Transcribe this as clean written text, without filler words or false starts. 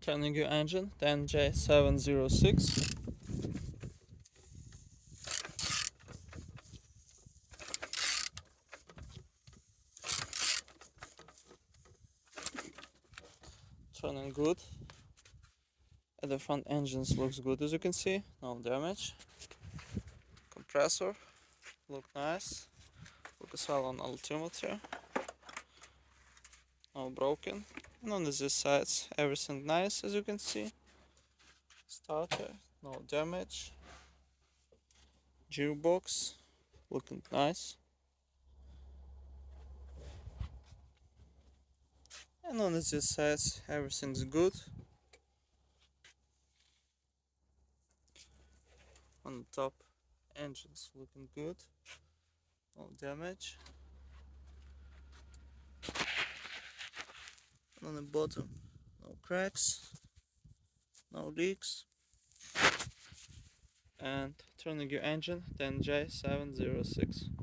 Turning your engine, then J706. Turning good. At the front engines looks good, as you can see, no damage. Compressor look nice. Look as well on altimeter, no broken. And on these sides everything nice, as you can see. Starter, no damage. Gearbox looking nice. And on these sides everything's good. On the top, engines looking good, no damage. And on the bottom, no cracks, no leaks. And turning your engine, then J706.